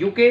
UK,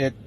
1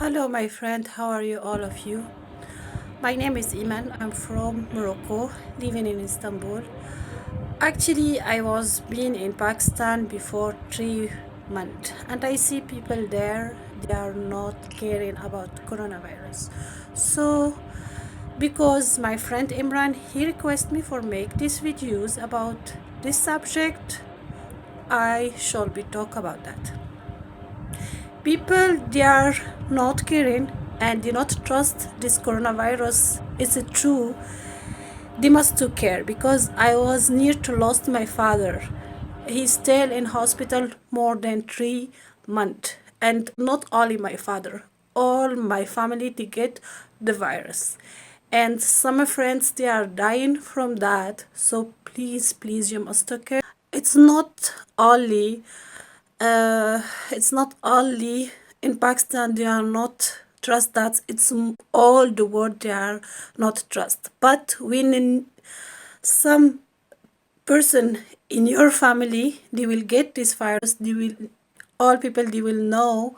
Hello my friend, how are you all of you? My name is Iman, I'm from Morocco, living in Istanbul. Actually, I was been in Pakistan before 3 months and I see people there, they are not caring about coronavirus. So, because my friend Imran, he requested me for make these videos about this subject, I shall be talk about that. People, they are not caring and do not trust this coronavirus. Is it true? They must to care because I was near to lost my father. He's still in hospital more than 3 months. And not only my father, all my family they get the virus. And some friends they are dying from that. So please you must take care. It's not only in Pakistan they are not trust that, it's all the world they are not trust. But when some person in your family they will get this virus, all people they will know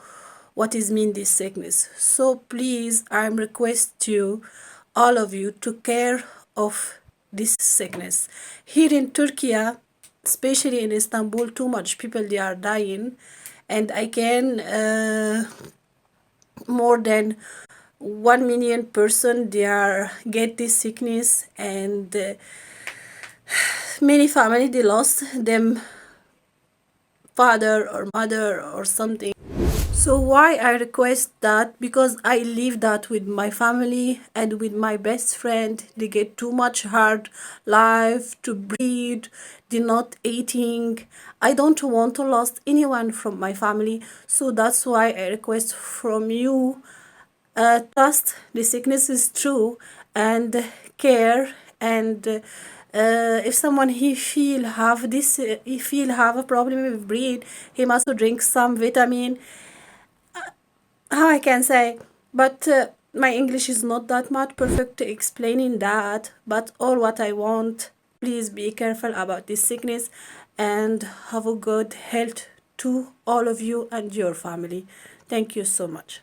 what is mean this sickness. So please I'm request you, all of you, to care of this sickness. Here in Turkey, especially in Istanbul, too much people they are dying, and I can more than 1 million person they are get this sickness, and many family they lost them father or mother or something. So why I request that? Because I live that with my family and with my best friend. They get too much hard life to breathe. They're not eating. I don't want to lose anyone from my family. So that's why I request from you, trust the sickness is true and care. And if someone he feel have a problem with breathe, he must drink some vitamin. How I can say, but my English is not that much perfect to explaining that. But all what I want, please be careful about this sickness and have a good health to all of you and your family. Thank you so much.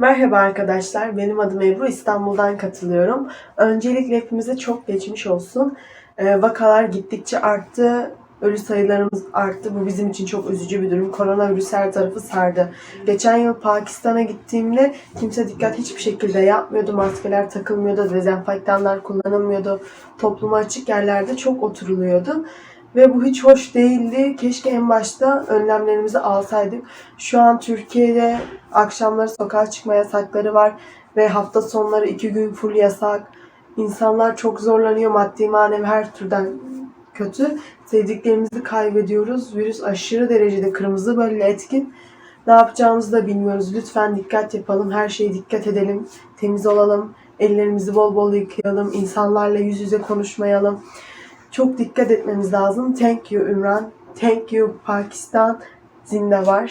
Merhaba arkadaşlar, benim adım Ebru, İstanbul'dan katılıyorum. Öncelikle hepimize çok geçmiş olsun. Vakalar gittikçe arttı, ölü sayılarımız arttı. Bu bizim için çok üzücü bir durum. Koronavirüs her tarafı sardı. Geçen yıl Pakistan'a gittiğimde kimse dikkat hiçbir şekilde yapmıyordu. Maskeler takılmıyordu, dezenfektanlar kullanılmıyordu. Topluma açık yerlerde çok oturuluyordu. Ve bu hiç hoş değildi. Keşke en başta önlemlerimizi alsaydık. Şu an Türkiye'de akşamları sokağa çıkma yasakları var ve hafta sonları 2 gün full yasak. İnsanlar çok zorlanıyor, maddi manevi her türden kötü. Sevdiklerimizi kaybediyoruz. Virüs aşırı derecede kırmızı bölge etkin. Ne yapacağımızı da bilmiyoruz. Lütfen dikkat yapalım. Her şeye dikkat edelim. Temiz olalım. Ellerimizi bol bol yıkayalım. İnsanlarla yüz yüze konuşmayalım. Çok dikkat etmemiz lazım. Thank you Ümran. Thank you Pakistan. Zindabar.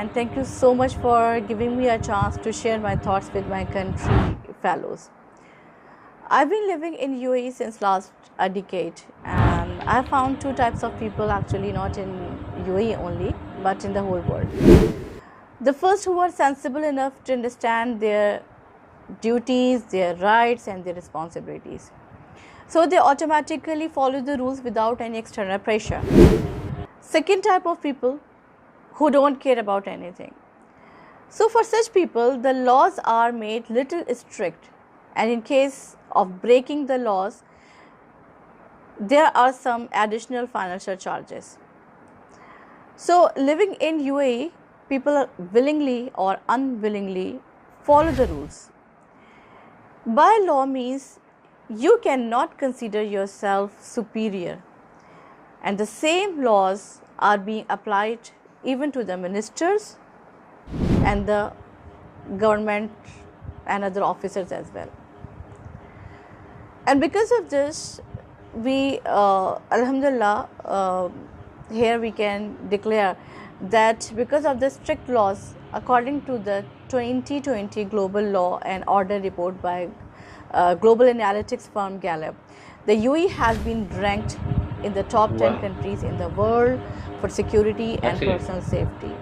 and thank you so much for giving me a chance to share my thoughts with my country fellows. I've been living in UAE since last a decade, and I found two types of people, actually not in UAE only but in the whole world. The first, who are sensible enough to understand their duties, their rights and their responsibilities, so they automatically follow the rules without any external pressure. Second type of people, who don't care about anything. So for such people, the laws are made little strict, and in case of breaking the laws, there are some additional financial charges. So living in UAE, people willingly or unwillingly follow the rules. By law means you cannot consider yourself superior, and the same laws are being applied even to the ministers and the government and other officers as well. And because of this, we alhamdulillah, here we can declare that because of the strict laws, according to the 2020 global law and order report by global analytics firm Gallup, the UAE has been ranked in the top 10 countries in the world for security and personal safety.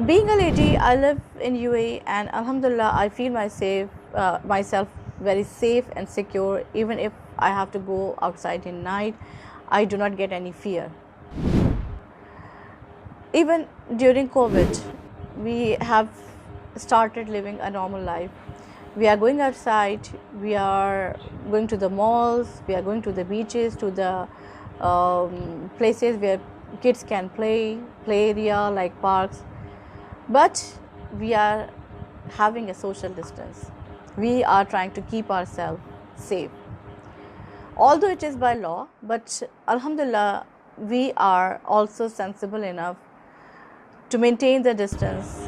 Being a lady, I live in UAE, and alhamdulillah, I feel myself very safe and secure. Even if I have to go outside in night, I do not get any fear. Even during COVID, we have started living a normal life. We are going outside, we are going to the malls, we are going to the beaches, to the places where kids can play area like parks. But we are having a social distance. We are trying to keep ourselves safe. Although it is by law, but alhamdulillah, we are also sensible enough to maintain the distance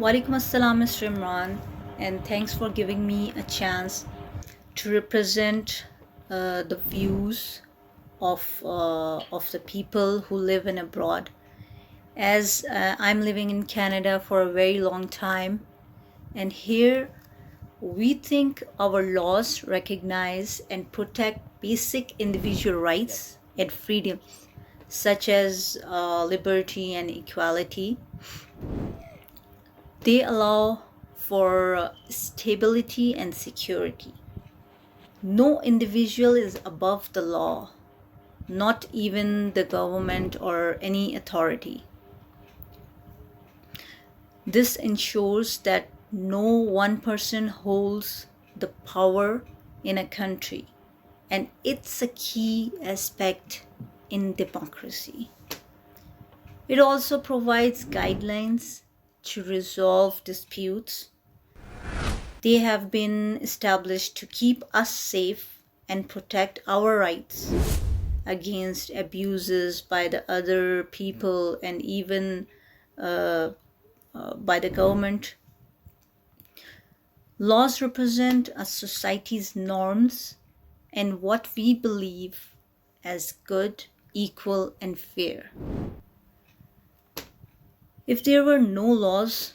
Walaikum assalam, Mr. Imran, and thanks for giving me a chance to represent the views of the people who live in abroad. As I'm living in Canada for a very long time, and here we think our laws recognize and protect basic individual rights and freedoms such as liberty and equality. They allow for stability and security. No individual is above the law, not even the government or any authority. This ensures that no one person holds the power in a country, and it's a key aspect in democracy. It also provides guidelines to resolve disputes. They have been established to keep us safe and protect our rights against abuses by the other people and even by the government Laws represent a society's norms and what we believe as good, equal, and fair. If there were no laws,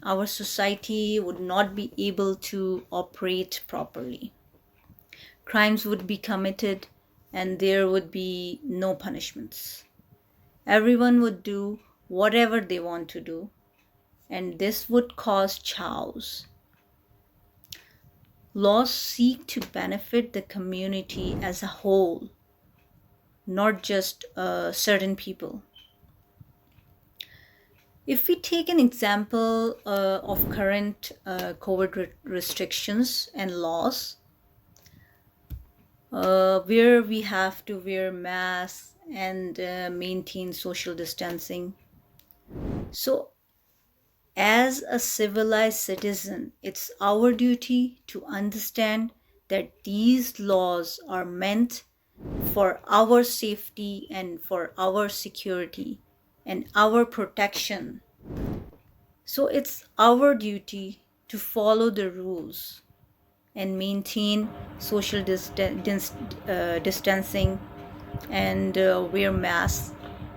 our society would not be able to operate properly. Crimes would be committed and there would be no punishments. Everyone would do whatever they want to do, and this would cause chaos. Laws seek to benefit the community as a whole, not just certain people. If we take an example of current COVID restrictions and laws, where we have to wear masks and maintain social distancing. So, as a civilized citizen, it's our duty to understand that these laws are meant for our safety and for our security and our protection. So, it's our duty to follow the rules and maintain social distancing and wear masks.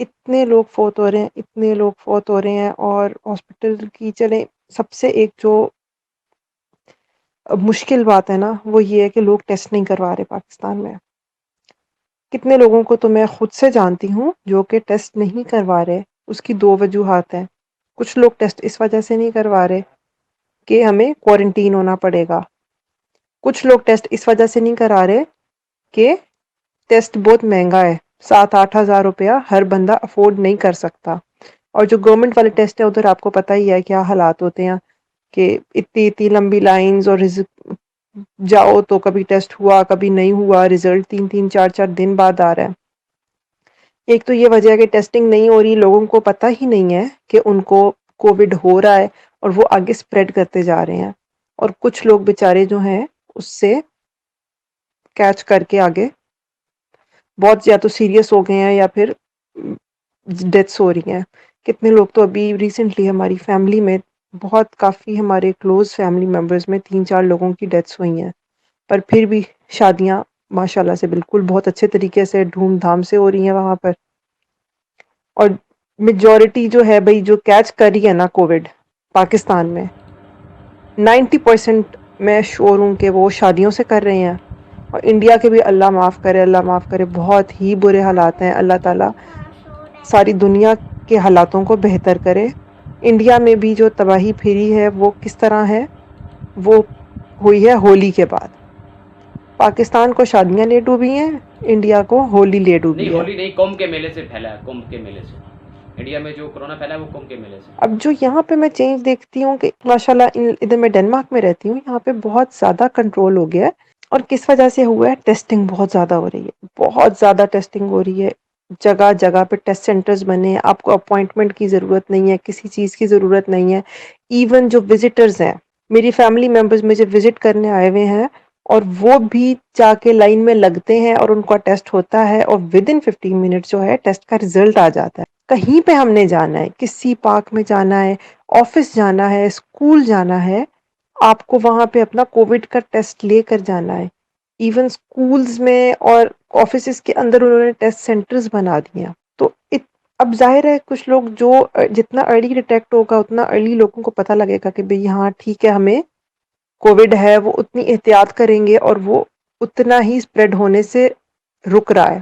اتنے لوگ فوت ہو رہے ہیں، اتنے لوگ فوت ہو رہے ہیں، اور ہاسپٹل کی چلیں سب سے ایک جو مشکل بات ہے نا وہ یہ ہے کہ لوگ ٹیسٹ نہیں کروا رہے پاکستان میں. کتنے لوگوں کو تو میں خود سے جانتی ہوں جو کہ ٹیسٹ نہیں کروا رہے. اس کی دو وجوہات ہیں. کچھ لوگ ٹیسٹ اس وجہ سے نہیں کروا رہے کہ ہمیں کوارنٹین ہونا پڑے گا. کچھ لوگ ٹیسٹ اس وجہ سے نہیں کرا رہے کہ ٹیسٹ بہت مہنگا ہے، 7-8 ہزار روپیہ ہر بندہ افورڈ نہیں کر سکتا. اور جو گورنمنٹ والے ٹیسٹ ہیں ادھر آپ کو پتہ ہی ہے کیا حالات ہوتے ہیں کہ اتنی لمبی لائنز، اور جاؤ تو کبھی ٹیسٹ ہوا کبھی نہیں ہوا، رزلٹ 3-4 دن بعد آ رہا ہے. ایک تو یہ وجہ ہے کہ ٹیسٹنگ نہیں ہو رہی، لوگوں کو پتہ ہی نہیں ہے کہ ان کو کووڈ ہو رہا ہے اور وہ آگے سپریڈ کرتے جا رہے ہیں. اور کچھ لوگ بیچارے جو ہیں اس سے کیچ کر کے آگے بہت یا تو سیریس ہو گئے ہیں یا پھر ڈیتھس ہو رہی ہیں. کتنے لوگ تو ابھی ریسنٹلی ہماری فیملی میں بہت کافی ہمارے کلوز فیملی ممبرز میں 3-4 لوگوں کی ڈیتھس ہوئی ہیں. پر پھر بھی شادیاں ماشاء اللہ سے بالکل بہت اچھے طریقے سے دھوم دھام سے ہو رہی ہیں وہاں پر. اور میجورٹی جو ہے بھائی جو کیچ کر رہی ہے نا کووڈ پاکستان میں 90% میں شور ہوں کہ وہ شادیوں سے کر رہے ہیں. اور انڈیا کے بھی اللہ معاف کرے، اللہ معاف کرے، بہت ہی برے حالات ہیں. اللہ تعالیٰ ساری دنیا کے حالاتوں کو بہتر کرے. انڈیا میں بھی جو تباہی پھیری ہے وہ کس طرح ہے، وہ ہوئی ہے ہولی کے بعد. پاکستان کو شادیاں لے ڈوبی ہیں، انڈیا کو ہولی لے نہیں، ڈوبی ہے. ہولی نہیں، کمبھ کے میلے سے پھیلا ہے. کمبھ کے میلے سے انڈیا میں جو کرونا پھیلا ہے وہ کمبھ کے میلے سے. اب جو یہاں پہ میں چینج دیکھتی ہوں کہ ماشاءاللہ ادھر میں ڈنمارک میں رہتی ہوں، یہاں پہ بہت زیادہ کنٹرول ہو گیا ہے. اور کس وجہ سے ہوا ہے؟ ٹیسٹنگ بہت زیادہ ہو رہی ہے، بہت زیادہ ٹیسٹنگ ہو رہی ہے. جگہ جگہ پہ ٹیسٹ سینٹرز بنے ہیں، آپ کو اپوائنٹمنٹ کی ضرورت نہیں ہے، کسی چیز کی ضرورت نہیں ہے. ایون جو وزٹرز ہیں، میری فیملی ممبرز مجھے وزٹ کرنے آئے ہوئے ہیں اور وہ بھی جا کے لائن میں لگتے ہیں اور ان کا ٹیسٹ ہوتا ہے اور ودن 15 منٹ جو ہے ٹیسٹ کا رزلٹ آ جاتا ہے. کہیں پہ ہم نے جانا ہے، کسی پارک میں جانا ہے، آفس جانا ہے، اسکول جانا ہے، آپ کو وہاں پہ اپنا کووڈ کا ٹیسٹ لے کر جانا ہے. ایون اسکولز میں اور آفیسز کے اندر انہوں نے ٹیسٹ سینٹرز بنا دیا. تو اب ظاہر ہے کچھ لوگ جو جتنا ارلی ڈیٹیکٹ ہوگا اتنا ارلی لوگوں کو پتہ لگے گا کہ بھئی ہاں ٹھیک ہے ہمیں کووڈ ہے، وہ اتنی احتیاط کریں گے اور وہ اتنا ہی اسپریڈ ہونے سے رک رہا ہے.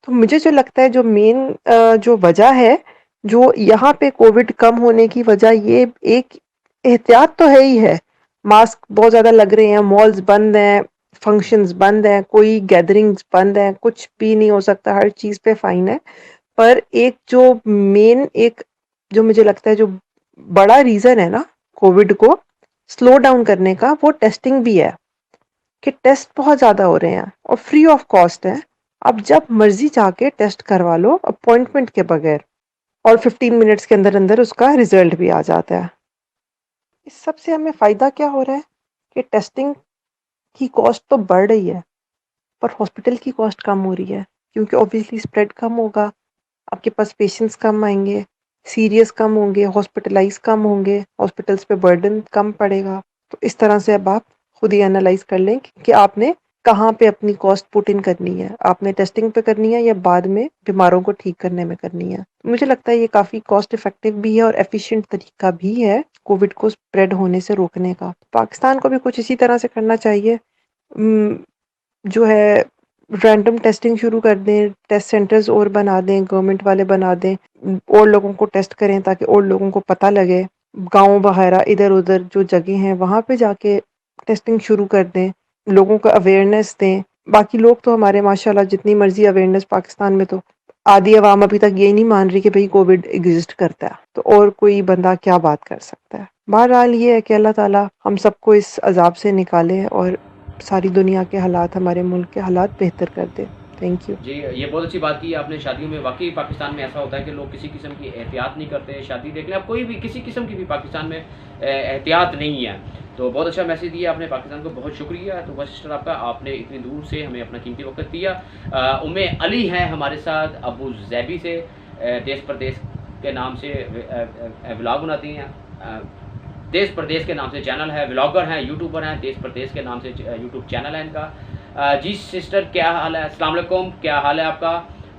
تو مجھے جو لگتا ہے جو مین جو وجہ ہے جو یہاں پہ کووڈ کم ہونے کی وجہ، یہ ایک احتیاط تو ہے ہی ہے. ماسک بہت زیادہ لگ رہے ہیں، مالز بند ہیں، فنکشنز بند ہیں، کوئی گیدرنگز بند ہیں، کچھ بھی نہیں ہو سکتا، ہر چیز پہ فائن ہے. پر ایک جو مین ایک جو مجھے لگتا ہے جو بڑا ریزن ہے نا کووڈ کو سلو ڈاؤن کرنے کا، وہ ٹیسٹنگ بھی ہے. کہ ٹیسٹ بہت زیادہ ہو رہے ہیں اور فری آف کاسٹ ہے. اب جب مرضی جا کے ٹیسٹ کروا لو اپوائنٹمنٹ کے بغیر، اور 15 منٹس کے اندر اندر اس کا رزلٹ بھی آ جاتا ہے. اس سب سے ہمیں فائدہ کیا ہو رہا ہے کہ ٹیسٹنگ کی کاسٹ تو بڑھ رہی ہے پر ہاسپٹل کی کاسٹ کم ہو رہی ہے، کیونکہ اوبیسلی اسپریڈ کم ہوگا، آپ کے پاس پیشنٹس کم آئیں گے، سیریس کم ہوں گے، ہاسپٹلائز کم ہوں گے، ہاسپٹلس پہ برڈن کم پڑے گا. تو اس طرح سے اب آپ خود ہی انالائز کر لیں کہ آپ نے کہاں پہ اپنی کاسٹ پٹ ان کرنی ہے. آپ نے ٹیسٹنگ پہ کرنی ہے یا بعد میں بیماروں کو ٹھیک کرنے میں کرنی ہے. مجھے لگتا ہے یہ کافی کاسٹ افیکٹو بھی ہے اور ایفیشینٹ طریقہ بھی ہے کووڈ کو اسپریڈ ہونے سے روکنے کا. پاکستان کو بھی کچھ اسی طرح سے کرنا چاہیے، جو ہے رینڈم ٹیسٹنگ شروع کر دیں، ٹیسٹ سینٹرز اور بنا دیں، گورنمنٹ والے بنا دیں، اور لوگوں کو ٹیسٹ کریں تاکہ اور لوگوں کو پتہ لگے. گاؤں وغیرہ ادھر ادھر جو جگہ ہیں وہاں پہ جا کے ٹیسٹنگ شروع کر دیں، لوگوں کو اویئرنیس دیں. باقی لوگ تو ہمارے ماشاءاللہ جتنی مرضی اویئرنیس، پاکستان میں تو آدھی عوام ابھی تک یہ نہیں مان رہی کہ بھئی کووڈ ایگزسٹ کرتا ہے، تو اور کوئی بندہ کیا بات کر سکتا ہے. بہرحال یہ ہے کہ اللہ تعالیٰ ہم سب کو اس عذاب سے نکالے اور ساری دنیا کے حالات، ہمارے ملک کے حالات بہتر کر دے. Thank you. جی، یہ بہت اچھی بات کی آپ نے. شادیوں میں واقعی پاکستان میں ایسا ہوتا ہے کہ لوگ کسی قسم کی احتیاط نہیں کرتے. شادی دیکھ لیں آپ، کوئی بھی کسی قسم کی بھی پاکستان میں احتیاط نہیں ہے. تو بہت اچھا میسیج دیا آپ نے پاکستان کو، بہت شکریہ. تو بس سسٹر آپ کا، آپ نے اتنی دور سے ہمیں اپنا قیمتی وقت دیا. علی ہیں ہمارے ساتھ ابو ظبی سے، دیس پردیس کے نام سے ولاگ بناتی ہیں. دیس پردیس کے نام سے چینل ہے، ولاگر ہیں، یوٹیوبر ہیں. دیس پردیس کے نام سے یوٹیوب چینل ہے ان کا. جی سسٹر کیا حال ہے؟ السلام علیکم، کیا حال ہے آپ کا؟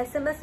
SMS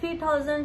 3000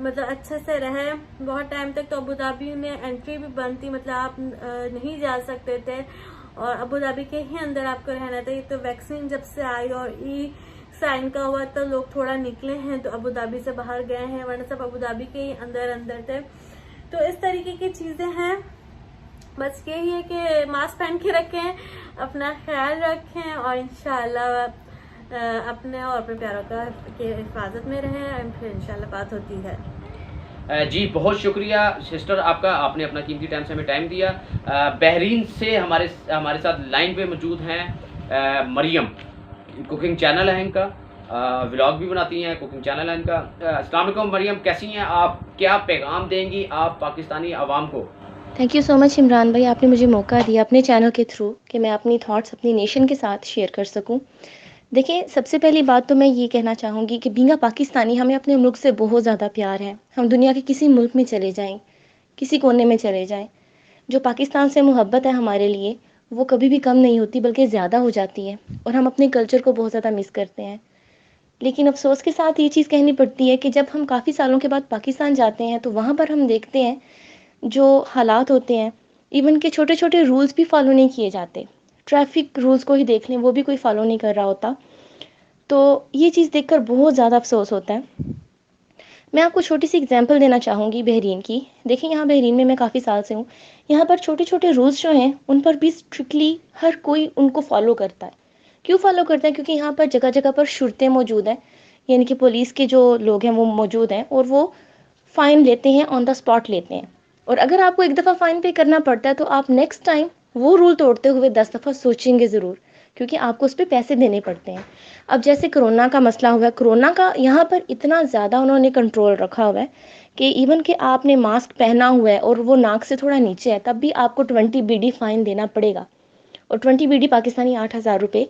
مطلب اچھے سے رہے. بہت ٹائم تک تو ابوظہبی میں انٹری بھی بند تھی, مطلب آپ نہیں جا سکتے تھے اور ابوظہبی کے ہی اندر آپ کو رہنا تھا. یہ تو ویکسین جب سے آئی اور ای سائن کا ہوا تو لوگ تھوڑا نکلے ہیں تو ابوظہبی سے باہر گئے ہیں, ورنہ سب ابوظہبی کے ہی اندر تھے. تو اس طریقے کی چیزیں ہیں. بس یہی ہے کہ ماسک پہن کے رکھیں, اپنا خیال رکھیں اور انشاءاللہ اپنے اور اپنے پیاروں کا کے حفاظت میں رہیں, پھر انشاءاللہ بات ہوتی ہے. جی بہت شکریہ سسٹر آپ کا, آپ نے اپنا قیمتی ٹائم سے ہمیں ٹائم دیا. بحرین سے ہمارے ساتھ لائن پہ موجود ہیں مریم, کوکنگ چینل ہے ان کا, ولاگ بھی بناتی ہیں, کوکنگ چینل ہے ان کا. السلام علیکم مریم, کیسی ہیں آپ, کیا پیغام دیں گی آپ پاکستانی عوام کو؟ تھینک یو سو مچ عمران بھائی, آپ نے مجھے موقع دیا اپنے چینل کے تھرو کہ میں اپنی تھاٹس اپنی نیشن کے ساتھ شیئر کر سکوں. دیکھیں, سب سے پہلی بات تو میں یہ کہنا چاہوں گی کہ بینگا پاکستانی ہمیں اپنے ملک سے بہت زیادہ پیار ہے. ہم دنیا کے کسی ملک میں چلے جائیں, کسی کونے میں چلے جائیں, جو پاکستان سے محبت ہے ہمارے لیے وہ کبھی بھی کم نہیں ہوتی بلکہ زیادہ ہو جاتی ہے, اور ہم اپنے کلچر کو بہت زیادہ مس کرتے ہیں. لیکن افسوس کے ساتھ یہ چیز کہنی پڑتی ہے کہ جب ہم کافی سالوں کے بعد پاکستان جاتے ہیں تو وہاں پر ہم دیکھتے ہیں جو حالات ہوتے ہیں, ایون کہ چھوٹے چھوٹے رولز بھی فالو نہیں کیے جاتے. ٹریفک رولز کو ہی دیکھ لیں, وہ بھی کوئی فالو نہیں کر رہا ہوتا. تو یہ چیز دیکھ کر بہت زیادہ افسوس ہوتا ہے. میں آپ کو چھوٹی سی اگزامپل دینا چاہوں گی بحرین کی. دیکھیں, یہاں بحرین میں کافی سال سے ہوں. یہاں پر چھوٹے چھوٹے رولز جو ہیں ان پر بھی اسٹرکٹلی ہر کوئی ان کو فالو کرتا ہے. کیوں فالو کرتا ہے؟ کیونکہ یہاں پر جگہ جگہ پر شرطیں موجود ہیں, یعنی کہ پولیس کے جو لوگ ہیں وہ موجود ہیں, اور وہ فائن لیتے ہیں, آن دا اسپاٹ لیتے ہیں. اور اگر آپ کو ایک دفعہ فائن پے کرنا پڑتا ہے تو آپ نیکسٹ ٹائم وہ رول توڑتے ہوئے 10 دفعہ سوچیں گے ضرور, کیونکہ آپ کو اس پہ پیسے دینے پڑتے ہیں. اب جیسے کرونا کا مسئلہ ہوا ہے, کرونا کا یہاں پر اتنا زیادہ انہوں نے کنٹرول رکھا ہوا ہے کہ ایون کہ آپ نے ماسک پہنا ہوا ہے اور وہ ناک سے تھوڑا نیچے ہے, تب بھی آپ کو 20 BD فائن دینا پڑے گا, اور 20 BD پاکستانی 8,000 روپے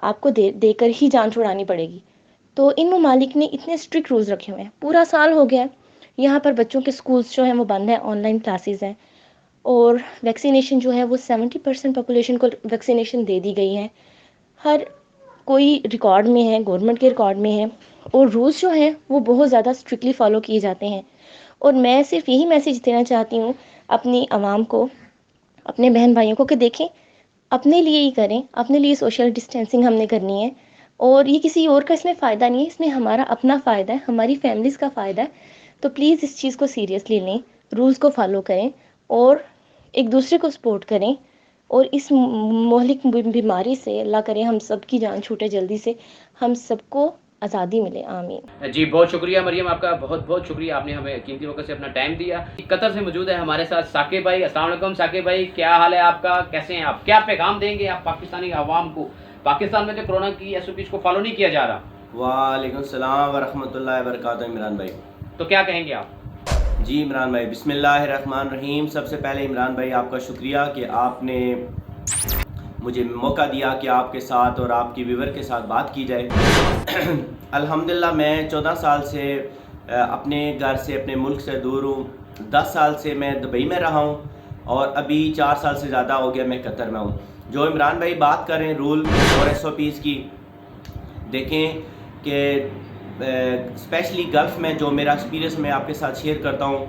آپ کو دے کر ہی جان چھڑانی پڑے گی. تو ان ممالک نے اتنے اسٹرکٹ رولز رکھے ہوئے ہیں. پورا سال ہو گیا ہے, یہاں پر بچوں کے سکولز جو ہیں وہ بند ہیں, آن لائن کلاسز ہیں, اور ویکسینیشن جو ہے وہ 70% پاپولیشن کو ویکسینیشن دے دی گئی ہے. ہر کوئی ریکارڈ میں ہے, گورنمنٹ کے ریکارڈ میں ہے, اور رولز جو ہیں وہ بہت زیادہ اسٹرکٹلی فالو کیے جاتے ہیں. اور میں صرف یہی میسیج دینا چاہتی ہوں اپنی عوام کو, اپنے بہن بھائیوں کو, کہ دیکھیں اپنے لیے ہی کریں, اپنے لیے سوشل ڈسٹینسنگ ہم نے کرنی ہے, اور یہ کسی اور کا اس میں فائدہ نہیں ہے, اس میں ہمارا اپنا فائدہ ہے, ہماری فیملیز کا فائدہ ہے. تو پلیز اس چیز کو سیریسلی لیں, رولز کو فالو کریں اور ایک دوسرے کو سپورٹ کریں, اور اس مہلک بیماری سے اللہ کرے ہم سب کی جان چھوٹے جلدی سے, ہم سب کو آزادی ملے, آمین. جی بہت شکریہ مریم آپ کا, بہت بہت شکریہ, آپ نے ہمیں قیمتی وقت سے اپنا ٹائم دیا. قطر سے موجود ہے ہمارے ساتھ ثاقب بھائی. السلام علیکم ثاقب بھائی, کیا حال ہے آپ کا, کیسے ہیں آپ, کیا پیغام دیں گے آپ پاکستانی عوام کو؟ پاکستان میں تو کورونا کی SOPs کو فالو نہیں کیا جا رہا. وعلیکم السلام ورحمۃ اللہ وبرکاتہ. عمران بھائی تو کیا کہیں گے آپ؟ جی عمران بھائی, بسم اللہ الرحمن الرحیم. سب سے پہلے عمران بھائی آپ کا شکریہ کہ آپ نے مجھے موقع دیا کہ آپ کے ساتھ اور آپ کی ویور کے ساتھ بات کی جائے. الحمدللہ میں 14 سال سے اپنے گھر سے, اپنے ملک سے دور ہوں. 10 سال سے میں دبئی میں رہا ہوں, اور ابھی 4 سال سے زیادہ ہو گیا میں قطر میں ہوں. جو عمران بھائی بات کریں رول اور SOPs کی, دیکھیں کہ اسپیشلی گلف میں جو میرا ایکسپیرینس میں آپ کے ساتھ شیئر کرتا ہوں,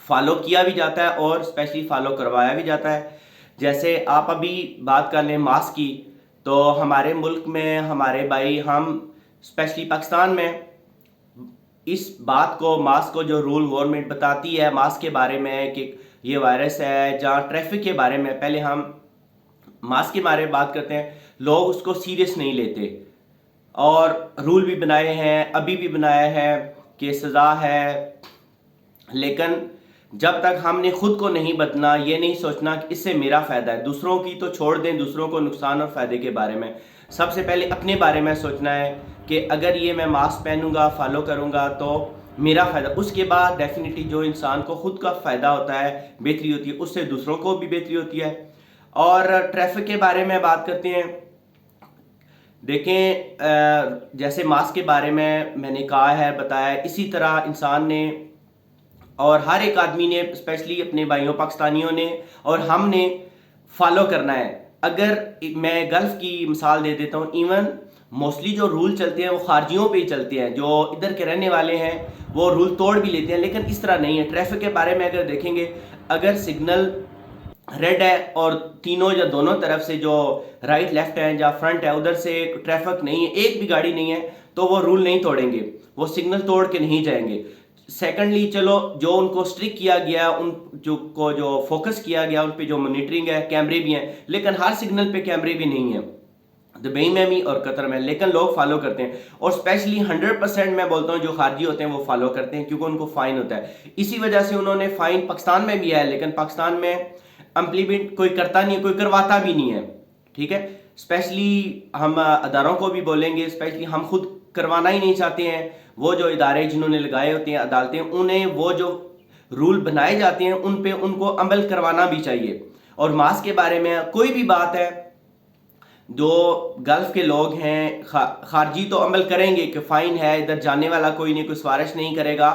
فالو کیا بھی جاتا ہے اور اسپیشلی فالو کروایا بھی جاتا ہے. جیسے آپ ابھی بات کر لیں ماسک کی, تو ہمارے ملک میں ہمارے بھائی, ہم اسپیشلی پاکستان میں اس بات کو, ماسک کو جو رول گورنمنٹ بتاتی ہے ماسک کے بارے میں کہ یہ وائرس ہے, جہاں ٹریفک کے بارے میں پہلے ہم ماسک کے بارے میں بات کرتے ہیں, لوگ اس کو سیریس نہیں لیتے, اور رول بھی بنائے ہیں, ابھی بھی بنایا ہے کہ سزا ہے. لیکن جب تک ہم نے خود کو نہیں بدلنا, یہ نہیں سوچنا کہ اس سے میرا فائدہ ہے, دوسروں کی تو چھوڑ دیں, دوسروں کو نقصان اور فائدے کے بارے میں, سب سے پہلے اپنے بارے میں سوچنا ہے کہ اگر یہ میں ماسک پہنوں گا, فالو کروں گا تو میرا فائدہ. اس کے بعد ڈیفینیٹلی جو انسان کو خود کا فائدہ ہوتا ہے, بہتری ہوتی ہے, اس سے دوسروں کو بھی بہتری ہوتی ہے. اور ٹریفک کے بارے میں بات کرتے ہیں. دیکھیں جیسے ماسک کے بارے میں نے کہا ہے, بتایا, اسی طرح انسان نے اور ہر ایک آدمی نے, اسپیشلی اپنے بھائیوں پاکستانیوں نے اور ہم نے فالو کرنا ہے. اگر میں گلف کی مثال دے دیتا ہوں, ایون موسٹلی جو رول چلتے ہیں وہ خارجیوں پہ ہی چلتے ہیں، جو ادھر کے رہنے والے ہیں وہ رول توڑ بھی لیتے ہیں، لیکن اس طرح نہیں ہے۔ ٹریفک کے بارے میں اگر دیکھیں گے، اگر سگنل ریڈ ہے اور تینوں یا دونوں طرف سے جو رائٹ لیفٹ ہے یا فرنٹ ہے ادھر سے ٹریفک نہیں ہے، ایک بھی گاڑی نہیں ہے، تو وہ رول نہیں توڑیں گے، وہ سگنل توڑ کے نہیں جائیں گے۔ سیکنڈلی چلو جو ان کو سٹرک کیا گیا، ان کو جو فوکس کیا گیا ان پہ جو مانیٹرنگ ہے، کیمرے بھی ہیں، لیکن ہر سگنل پہ کیمرے بھی نہیں ہیں دبئی میں بھی اور قطر میں، لیکن لوگ فالو کرتے ہیں، اور اسپیشلی 100% میں بولتا ہوں جو خارجی ہوتے ہیں وہ فالو کرتے ہیں، کیونکہ ان کو فائن ہوتا ہے۔ اسی وجہ سے انہوں نے فائن پاکستان میں بھی ہے، لیکن پاکستان میں امپلیمنٹ کوئی کرتا نہیں ہے، کوئی کرواتا بھی نہیں ہے، ٹھیک ہے۔ اسپیشلی ہم اداروں کو بھی بولیں گے، اسپیشلی ہم خود کروانا ہی نہیں چاہتے ہیں، وہ جو ادارے جنہوں نے لگائے ہوتے ہیں عدالتیں، انہیں وہ جو رول بنائے جاتے ہیں ان پہ ان کو عمل کروانا بھی چاہیے۔ اور ماسک کے بارے میں کوئی بھی بات ہے، جو گلف کے لوگ ہیں خارجی تو عمل کریں گے کہ فائن ہے، ادھر جانے والا کوئی نہیں، کوئی سفارش نہیں کرے گا،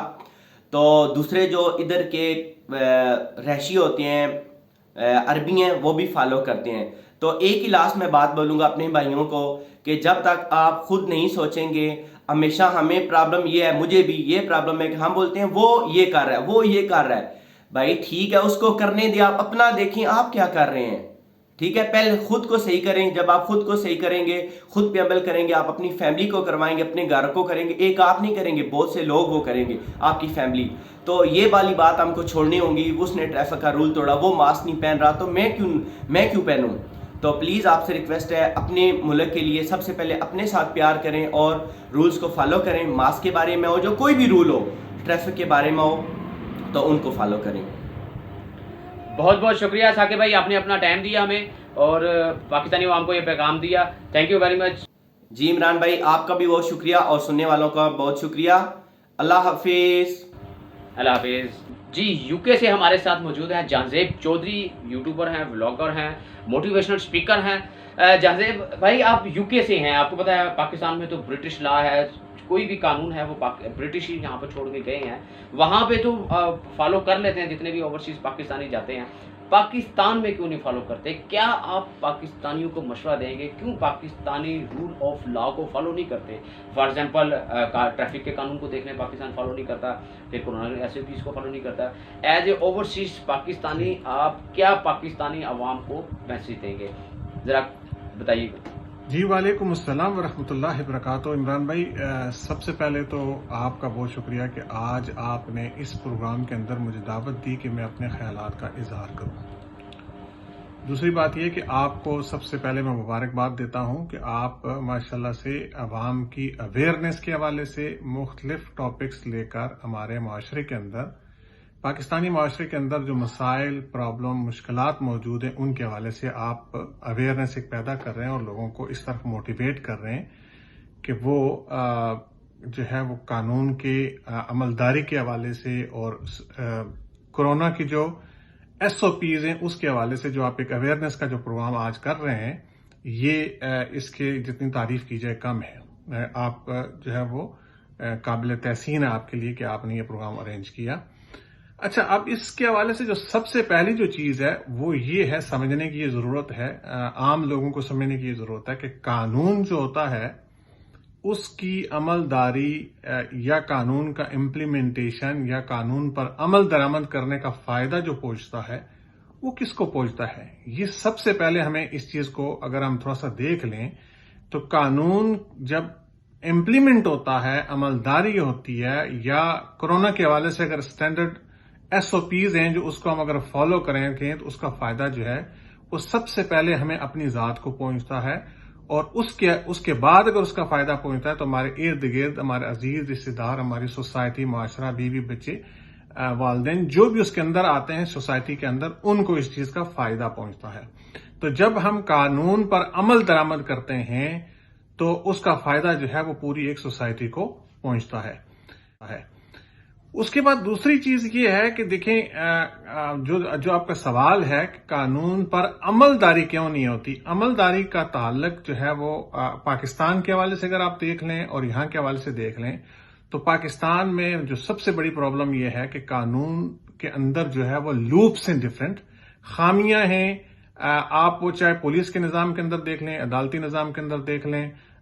تو دوسرے جو ادھر کے رہائشی ہوتے ہیں عربی ہیں وہ بھی فالو کرتے ہیں۔ تو ایک ہی لاسٹ میں بات بولوں گا اپنے بھائیوں کو کہ جب تک آپ خود نہیں سوچیں گے، ہمیشہ ہمیں پرابلم یہ ہے، مجھے بھی یہ پرابلم ہے کہ ہم بولتے ہیں وہ یہ کر رہا ہے، وہ یہ کر رہا ہے، بھائی ٹھیک ہے اس کو کرنے دیں، آپ اپنا دیکھیں آپ کیا کر رہے ہیں، ٹھیک ہے۔ پہلے خود کو صحیح کریں، جب آپ خود کو صحیح کریں گے، خود پہ عمل کریں گے، آپ اپنی فیملی کو کروائیں گے، اپنے گھر کو کریں گے، ایک آپ نہیں کریں گے، بہت سے لوگ وہ کریں گے، آپ کی فیملی۔ تو یہ والی بات ہم کو چھوڑنی ہوگی۔ اس نے ٹریفک کا رول توڑا، وہ ماسک نہیں پہن رہا تو میں کیوں پہنوں؟ تو پلیز آپ سے ریکویسٹ ہے، اپنے ملک کے لیے سب سے پہلے اپنے ساتھ پیار کریں اور رولز کو فالو کریں۔ ماسک کے بارے میں ہو، جو کوئی بھی رول ہو، ٹریفک کے بارے میں ہو، تو ان کو فالو کریں۔ بہت بہت شکریہ ثاقب بھائی، آپ نے اپنا ٹائم دیا ہمیں اور پاکستانی عوام کو یہ پیغام دیا، تھینک یو ویری مچ۔ جی عمران بھائی آپ کا بھی بہت شکریہ اور سننے والوں کا بہت شکریہ۔ اللہ حافظ۔ اللہ حافظ۔ جی یو کے سے ہمارے ساتھ موجود ہیں جہانزیب چودھری، یوٹیوبر ہیں، ولاگر ہیں، موٹیویشنل اسپیکر ہیں۔ جہانزیب بھائی آپ یو کے سے ہیں، آپ کو پتہ ہے پاکستان میں تو برٹش لا ہے، کوئی بھی قانون ہے وہ برٹش ہی یہاں پہ چھوڑ کے گئے ہیں، وہاں پہ تو فالو کر لیتے ہیں جتنے بھی اوورسیز پاکستانی جاتے ہیں، پاکستان میں کیوں نہیں فالو کرتے؟ کیا آپ پاکستانیوں کو مشورہ دیں گے کیوں پاکستانی رول آف لا کو فالو نہیں کرتے؟ فار ایگزامپل ٹریفک کے قانون کو دیکھ لیں، پاکستان فالو نہیں کرتا، پھر کورونا ایس او پیز کو فالو نہیں کرتا۔ ایز اے اوورسیز پاکستانی آپ کیا پاکستانی عوام کو میسج دیں گے؟ ذرا بتائیے گا۔ جی وعلیکم السلام ورحمۃ اللہ وبرکاتہ۔ عمران بھائی سب سے پہلے تو آپ کا بہت شکریہ کہ آج آپ نے اس پروگرام کے اندر مجھے دعوت دی کہ میں اپنے خیالات کا اظہار کروں۔ دوسری بات یہ کہ آپ کو سب سے پہلے میں مبارکباد دیتا ہوں کہ آپ ماشاءاللہ سے عوام کی اویئرنیس کے حوالے سے مختلف ٹاپکس لے کر ہمارے معاشرے کے اندر، پاکستانی معاشرے کے اندر جو مسائل، پرابلم، مشکلات موجود ہیں ان کے حوالے سے آپ اویئرنیس ایک پیدا کر رہے ہیں اور لوگوں کو اس طرف موٹیویٹ کر رہے ہیں کہ وہ جو ہے وہ قانون کے عملداری کے حوالے سے اور کورونا کی جو ایس او پیز ہیں اس کے حوالے سے جو آپ ایک اویئرنیس کا جو پروگرام آج کر رہے ہیں، یہ اس کے جتنی تعریف کی جائے کم ہے۔ آپ جو ہے وہ قابل تحسین ہے آپ کے لیے کہ آپ نے یہ پروگرام ارینج کیا۔ اچھا، اب اس کے حوالے سے جو سب سے پہلی جو چیز ہے وہ یہ ہے، سمجھنے کی یہ ضرورت ہے، عام لوگوں کو سمجھنے کی یہ ضرورت ہے کہ قانون جو ہوتا ہے اس کی عملداری یا قانون کا امپلیمنٹیشن یا قانون پر عمل درآمد کرنے کا فائدہ جو پہنچتا ہے وہ کس کو پہنچتا ہے؟ یہ سب سے پہلے ہمیں اس چیز کو اگر ہم تھوڑا سا دیکھ لیں تو قانون جب امپلیمنٹ ہوتا ہے، عملداری ہوتی ہے، یا کورونا کے حوالے سے اگر اسٹینڈرڈ ایس او پیز ہیں جو اس کو ہم اگر فالو کریں تو اس کا فائدہ جو ہے وہ سب سے پہلے ہمیں اپنی ذات کو پہنچتا ہے، اور اس کے بعد اگر اس کا فائدہ پہنچتا ہے تو ہمارے ارد گرد ہمارے عزیز رشتے دار، ہماری سوسائٹی، معاشرہ، بیوی بچے، والدین جو بھی اس کے اندر آتے ہیں سوسائٹی کے اندر، ان کو اس چیز کا فائدہ پہنچتا ہے۔ تو جب ہم قانون پر عمل درآمد کرتے ہیں تو اس کا فائدہ جو ہے وہ پوری ایک سوسائٹی کو پہنچتا ہے۔ اس کے بعد دوسری چیز یہ ہے کہ دیکھیں جو آپ کا سوال ہے کہ قانون پر عملداری کیوں نہیں ہوتی، عملداری کا تعلق جو ہے وہ پاکستان کے حوالے سے اگر آپ دیکھ لیں اور یہاں کے حوالے سے دیکھ لیں تو پاکستان میں جو سب سے بڑی پرابلم یہ ہے کہ قانون کے اندر جو ہے وہ لوپس ہیں، ڈفرینٹ خامیاں ہیں۔ آپ وہ چاہے پولیس کے نظام کے اندر دیکھ لیں، عدالتی نظام کے اندر دیکھ لیں،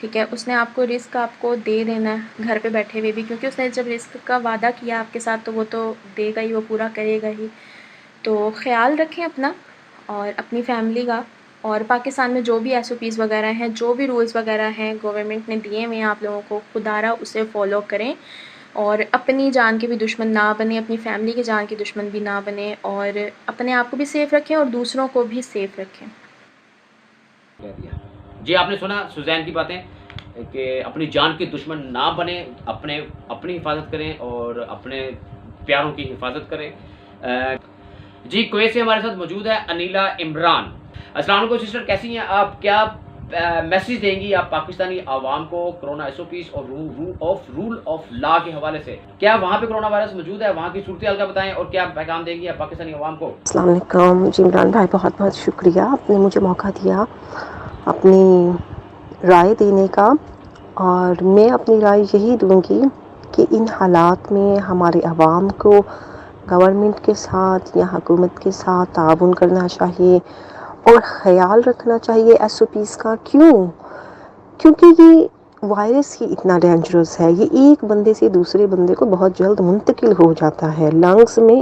ٹھیک ہے، اس نے آپ کو رزق آپ کو دے دینا ہے گھر پہ بیٹھے ہوئے بھی، کیونکہ اس نے جب رزق کا وعدہ کیا آپ کے ساتھ تو وہ تو دے گا ہی، وہ پورا کرے گا ہی. تو خیال رکھیں اپنا اور اپنی فیملی کا. اور پاکستان میں جو بھی ایس او پیز وغیرہ ہیں، جو بھی رولز وغیرہ ہیں گورنمنٹ نے دیے ہوئے ہیں آپ لوگوں کو، خدارہ اسے فالو کریں اور اپنی جان کے بھی دشمن نہ بنیں، اپنی فیملی کی جان کے دشمن بھی نہ بنیں، اور اپنے آپ کو بھی سیف رکھیں اور دوسروں کو بھی سیف رکھیں. جی آپ نے سنا سوزین کی باتیں کہ اپنی جان کے دشمن نہ بنیں، اپنی حفاظت کریں اور اپنے پیاروں کی حفاظت کریں. جی کویت سے ہمارے ساتھ موجود ہے انیلا عمران. السلام علیکم سسٹر، کیسی ہیں آپ؟ کیا میسیج دیں گی آپ پاکستانی عوام کو کرونا ایس او پیز اور رول آف لا کے حوالے سے؟ کیا وہاں پہ کرونا وائرس موجود ہے؟ وہاں کی صورتحال کا بتائیں اور کیا پیغام دیں گی آپ پاکستانی عوام کو؟ السلام علیکم جی عمران بھائی، بہت بہت شکریہ آپ نے مجھے موقع دیا اپنی رائے دینے کا. اور میں اپنی رائے یہی دوں گی کہ ان حالات میں ہمارے عوام کو گورنمنٹ کے ساتھ یا حکومت کے ساتھ تعاون کرنا چاہیے اور خیال رکھنا چاہیے ایس او پیز کا. کیونکہ یہ وائرس ہی اتنا ڈینجرس ہے، یہ ایک بندے سے دوسرے بندے کو بہت جلد منتقل ہو جاتا ہے، لنگس میں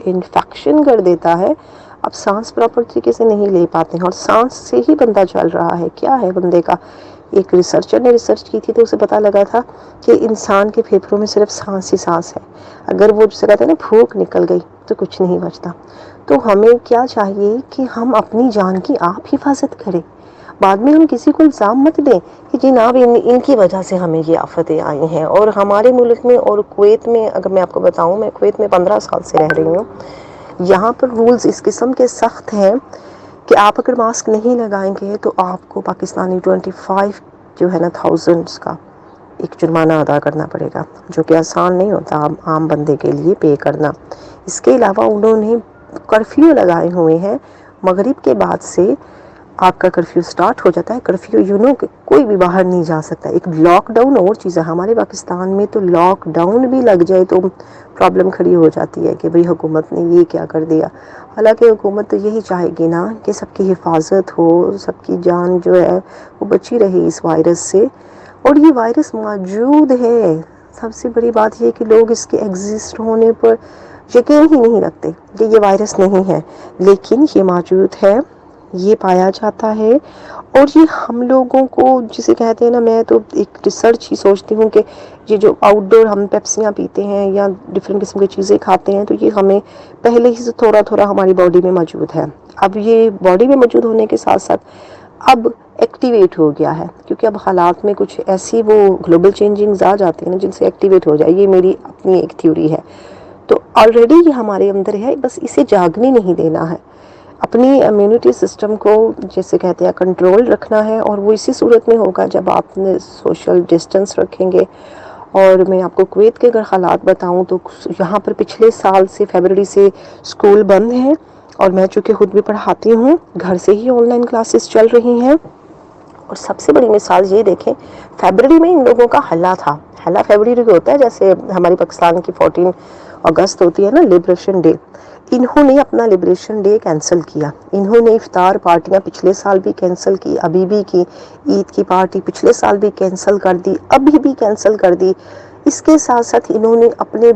انفیکشن کر دیتا ہے. اب سانس پراپر طریقے سے نہیں لے پاتے ہیں اور سانس سے ہی بندہ چل رہا ہے. کیا ہے بندے کا، ایک ریسرچر نے ریسرچ کی تھی تو اسے پتہ لگا تھا کہ انسان کے پھیپھڑوں میں صرف سانس ہی سانس ہے، اگر وہ جسے کہتے ہیں نا پھونک نکل گئی تو کچھ نہیں بچتا. تو ہمیں کیا چاہیے کہ ہم اپنی جان کی آپ حفاظت کریں، بعد میں ہم کسی کو الزام مت دیں کہ جناب ان کی وجہ سے ہمیں یہ آفتیں آئی ہیں. اور ہمارے ملک میں اور کویت میں، اگر میں آپ کو بتاؤں، میں کویت میں 15 سال سے رہ رہی ہوں، یہاں پر رولز اس قسم کے سخت ہیں کہ آپ اگر ماسک نہیں لگائیں گے تو آپ کو پاکستانی 25 جو ہے نا تھاؤزنڈس کا ایک جرمانہ ادا کرنا پڑے گا، جو کہ آسان نہیں ہوتا عام بندے کے لیے پے کرنا. اس کے علاوہ انہوں نے کرفیو لگائے ہوئے ہیں، مغرب کے بعد سے آپ کا کرفیو سٹارٹ ہو جاتا ہے. کرفیو کہ کوئی بھی باہر نہیں جا سکتا. ایک لاک ڈاؤن اور چیز ہے، ہمارے پاکستان میں تو لاک ڈاؤن بھی لگ جائے تو پرابلم کھڑی ہو جاتی ہے کہ بھئی حکومت نے یہ کیا کر دیا. حالانکہ حکومت تو یہی چاہے گی نا کہ سب کی حفاظت ہو، سب کی جان جو ہے وہ بچی رہے اس وائرس سے. اور یہ وائرس موجود ہے، سب سے بڑی بات یہ کہ لوگ اس کے ایگزسٹ ہونے پر یقین ہی نہیں رکھتے کہ یہ وائرس نہیں ہے، لیکن یہ موجود ہے، یہ پایا جاتا ہے. اور یہ ہم لوگوں کو جسے کہتے ہیں نا، میں تو ایک ریسرچ ہی سوچتی ہوں کہ یہ جو آؤٹ ڈور ہم پیپسیاں پیتے ہیں یا ڈفرینٹ قسم کی چیزیں کھاتے ہیں تو یہ ہمیں پہلے ہی سے تھوڑا تھوڑا ہماری باڈی میں موجود ہے. اب یہ باڈی میں موجود ہونے کے ساتھ ساتھ اب ایکٹیویٹ ہو گیا ہے، کیونکہ اب حالات میں کچھ ایسی وہ گلوبل چینجنگز آ جاتے ہیں نا جن سے ایکٹیویٹ ہو جائے. یہ میری اپنی ایک تھیوری ہے. تو آلریڈی یہ ہمارے اندر ہے، بس اسے جاگنے نہیں دینا ہے، اپنی امیونٹی سسٹم کو جیسے کہتے ہیں کنٹرول رکھنا ہے. اور وہ اسی صورت میں ہوگا جب آپ نے سوشل ڈسٹنس رکھیں گے. اور میں آپ کو کویت کے اگر حالات بتاؤں تو یہاں پر پچھلے سال سے فیبرری سے اسکول بند ہیں، اور میں چونکہ خود بھی پڑھاتی ہوں، گھر سے ہی آن لائن کلاسز چل رہی ہیں. اور سب سے بڑی مثال یہ دیکھیں، فیبرری میں ان لوگوں کا حلہ تھا. حلہ فیبرری کو ہوتا ہے جیسے ہماری پاکستان کی 14 اگست ہوتی ہے نا، لبریشن ڈے. انہوں نے اپنا لبریشن ڈے کینسل کیا. انہوں نے افطار پارٹیاں پچھلے سال بھی کینسل کی، ابھی بھی کی. عید کی پارٹی پچھلے سال بھی کینسل کر دی، ابھی بھی کینسل کر دی. اس کے ساتھ ساتھ انہوں نے اپنے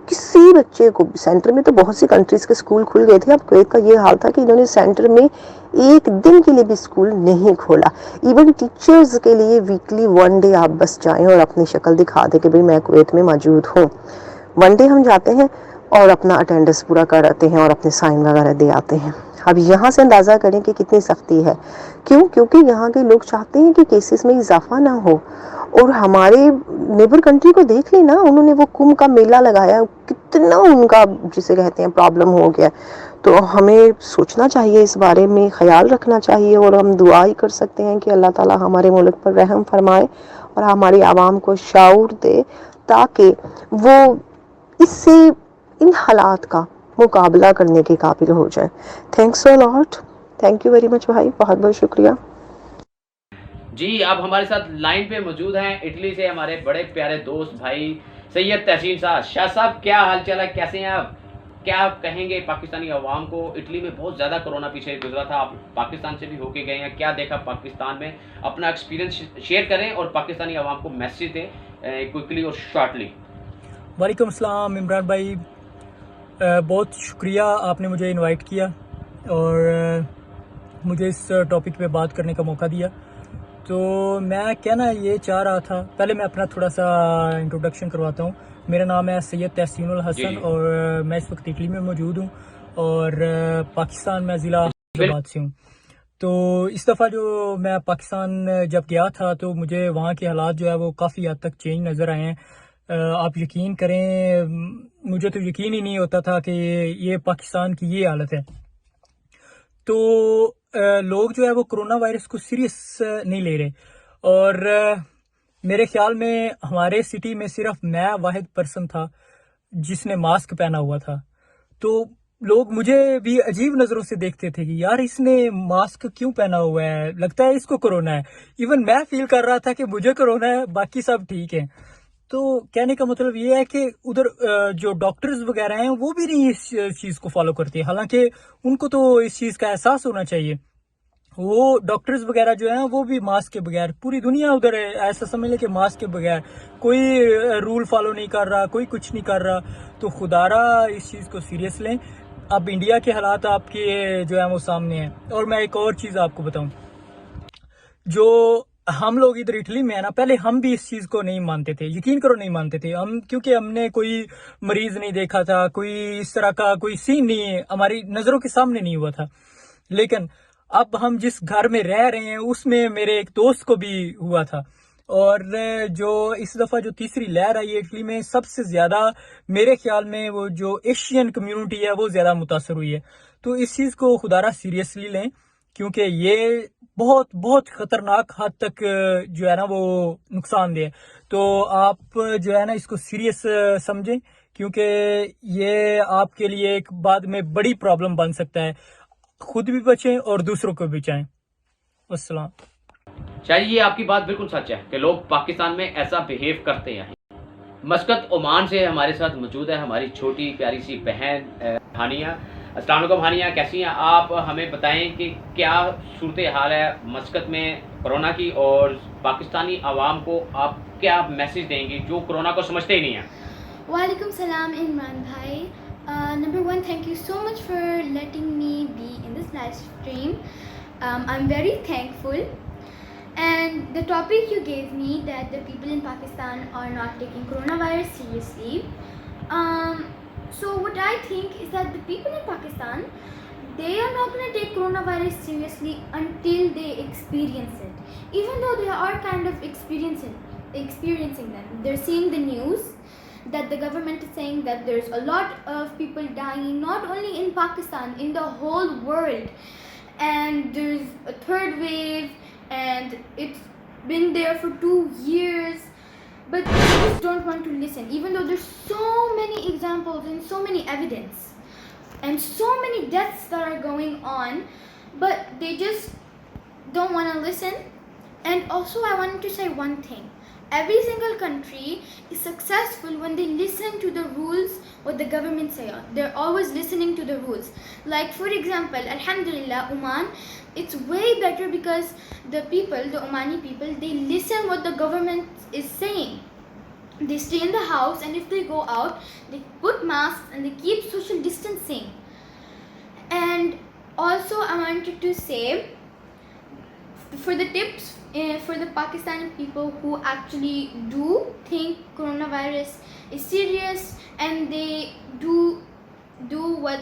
کسی بچے کو، سینٹر میں تو بہت سی کنٹریز کے اسکول کھل گئے تھے، اب کویت کا یہ حال تھا کہ انہوں نے سینٹر میں ایک دن کے لیے بھی اسکول نہیں کھولا. ایون ٹیچرز کے لیے ویکلی 1 ڈے آپ بس جائیں اور اپنی شکل دکھا دیں کہ بھئی میں کویت میں موجود ہوں. 1 ڈے ہم جاتے ہیں اور اپنا اٹینڈنس پورا کر آتے ہیں اور اپنے سائن وغیرہ دے آتے ہیں. اب یہاں سے اندازہ کریں کہ کتنی سختی ہے. کیونکہ یہاں کے لوگ چاہتے ہیں کہ کیسز میں اضافہ نہ ہو. اور ہمارے نیبر کنٹری کو دیکھ لیں نا، انہوں نے وہ کمبھ کا میلہ لگایا، کتنا ان کا جسے کہتے ہیں پرابلم ہو گیا. تو ہمیں سوچنا چاہیے، اس بارے میں خیال رکھنا چاہیے، اور ہم دعا ہی کر سکتے ہیں کہ اللہ تعالی ہمارے ملک پر رحم فرمائے اور ہماری عوام کو شعور دے تاکہ وہ اس سے ان حالات کا مقابلہ کرنے کے قابل ہو جائے. Thanks a lot, thank you very much بھائی، بہت بہت شکریہ. جی اب ہمارے ساتھ لائن پہ موجود ہیں اٹلی سے ہمارے بڑے پیارے دوست بھائی سید تحسین صاحب. شاہ صاحب کیا حال چال ہے، کیسے ہیں آپ؟ کیا آپ کہیں گے پاکستانی عوام کو؟ اٹلی میں بہت زیادہ کرونا پیچھے گزرا تھا، آپ پاکستان سے بھی ہو کے گئے ہیں، کیا دیکھا پاکستان میں؟ اپنا ایکسپیرینس شیئر کریں اور پاکستانی عوام کو میسیج دیں کوئکلی اور شارٹلی. وعلیکم السلام عمران بھائی، بہت شکریہ آپ نے مجھے انوائٹ کیا اور مجھے اس ٹاپک پہ بات کرنے کا موقع دیا. تو میں کہنا یہ چاہ رہا تھا، پہلے میں اپنا تھوڑا سا انٹروڈکشن کرواتا ہوں. میرا نام ہے سید تحسین الحسن اور میں اس وقت اٹلی میں موجود ہوں اور پاکستان میں ضلع آباد سے ہوں. تو اس دفعہ جو میں پاکستان جب گیا تھا تو مجھے وہاں کے حالات جو ہے وہ کافی حد تک چینج نظر آئے ہیں. آپ یقین کریں، مجھے تو یقین ہی نہیں ہوتا تھا کہ یہ پاکستان کی یہ حالت ہے. تو لوگ جو ہے وہ کرونا وائرس کو سیریس نہیں لے رہے اور میرے خیال میں ہمارے سٹی میں صرف میں واحد پرسن تھا جس نے ماسک پہنا ہوا تھا. تو لوگ مجھے بھی عجیب نظروں سے دیکھتے تھے کہ یار اس نے ماسک کیوں پہنا ہوا ہے، لگتا ہے اس کو کرونا ہے. ایون میں فیل کر رہا تھا کہ مجھے کرونا ہے، باقی سب ٹھیک ہے. تو کہنے کا مطلب یہ ہے کہ ادھر جو ڈاکٹرز وغیرہ ہیں وہ بھی نہیں اس چیز کو فالو کرتے، حالانکہ ان کو تو اس چیز کا احساس ہونا چاہیے. وہ ڈاکٹرز وغیرہ جو ہیں وہ بھی ماسک کے بغیر، پوری دنیا ادھر ہے ایسا سمجھ لیں کہ ماسک کے بغیر کوئی رول فالو نہیں کر رہا، کوئی کچھ نہیں کر رہا. تو خدارا اس چیز کو سیریس لیں. اب انڈیا کے حالات آپ کے جو ہیں وہ سامنے ہیں. اور میں ایک اور چیز آپ کو بتاؤں، جو ہم لوگ ادھر اٹلی میں ہیں نا، پہلے ہم بھی اس چیز کو نہیں مانتے تھے، یقین کرو نہیں مانتے تھے ہم، کیونکہ ہم نے کوئی مریض نہیں دیکھا تھا، کوئی اس طرح کا کوئی سین نہیں ہماری نظروں کے سامنے نہیں ہوا تھا. لیکن اب ہم جس گھر میں رہ رہے ہیں اس میں میرے ایک دوست کو بھی ہوا تھا. اور جو اس دفعہ جو تیسری لہر آئی ہے اٹلی میں، سب سے زیادہ میرے خیال میں وہ جو ایشین کمیونٹی ہے وہ زیادہ متاثر ہوئی ہے. تو اس چیز کو خدارا سیریسلی لیں، کیونکہ یہ بہت بہت خطرناک حد تک جو ہے نا وہ نقصان دہ ہے. تو آپ جو ہے نا اس کو سیریس سمجھیں، کیونکہ یہ آپ کے لیے ایک بعد میں بڑی پرابلم بن سکتا ہے. خود بھی بچیں اور دوسروں کو بھی بچائیں. السلام. شاید یہ آپ کی بات بالکل سچ ہے کہ لوگ پاکستان میں ایسا بیہیو کرتے ہیں. مسقط عمان سے ہمارے ساتھ موجود ہے ہماری چھوٹی پیاری سی بہن ہانیہ. السلام علیکم ہانیہ، کیسی ہیں آپ؟ ہمیں بتائیں کہ کیا صورتحال ہے مسقط میں کرونا کی، اور پاکستانی عوام کو آپ کیا میسیج دیں گی جو کرونا کو سمجھتے ہی نہیں ہیں؟ وعلیکم السلام عمران بھائی. Number one, thank you so much for letting me be in this live stream. I'm very thankful. And the topic you gave me, that the people in Pakistan are not taking coronavirus seriously. So what I think is that the people in Pakistan, they are not going to take coronavirus seriously until they experience it. Even though they are kind of experiencing them. They're seeing the news that the government is saying that there's a lot of people dying, not only in Pakistan, in the whole world. And there's a third wave, and it's been there for 2 years. But they just don't want to listen, even though there's so many examples and so many evidence and so many deaths that are going on, but they just don't want to listen. And also I wanted to say one thing. Every single country is successful when they listen to the rules what the government say. They're always listening to the rules. Like for example, Alhamdulillah, Oman, it's way better because the people, the Omani people, they listen what the government is saying. They stay in the house, and if they go out, they put masks and they keep social distancing. And also I wanted to say, for the tips for the Pakistani people who actually do think coronavirus is serious and they do what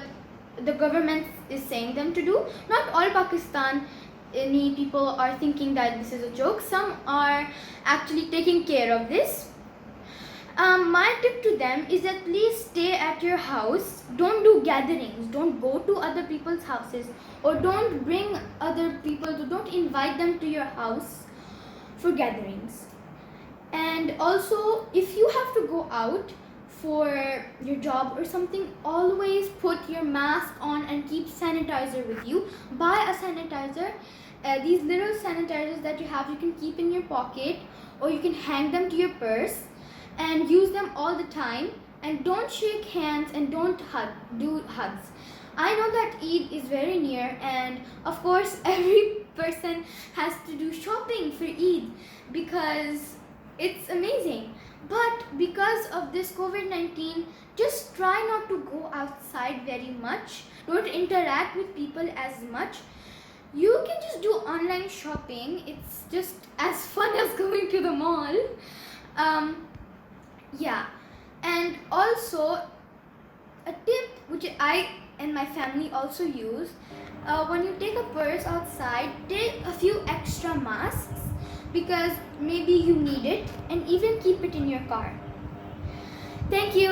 the government is saying them to do. Not all Pakistani people are thinking that this is a joke. Some are actually taking care of this. My tip to them is that please stay at your house. Don't do gatherings. Don't go to other people's houses, or don't bring other people. Don't invite them to your house for gatherings. And also, if you have to go out for your job or something, always put your mask on and keep sanitizer with you. Buy a sanitizer. These little sanitizers that you have, you can keep in your pocket, or you can hang them to your purse and use them all the time. and don't shake hands and don't do hugs. I know that Eid is very near, and of course every person has to do shopping for Eid because it's amazing. But because of this COVID-19, just try not to go outside very much. Don't interact with people as much. You can just do online shopping. It's just as fun as going to the mall. Yeah. And also, a tip which I and my family also use, when you take a purse outside, take a few extra masks because maybe you need it, and even keep it in your car. Thank you.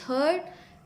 3rd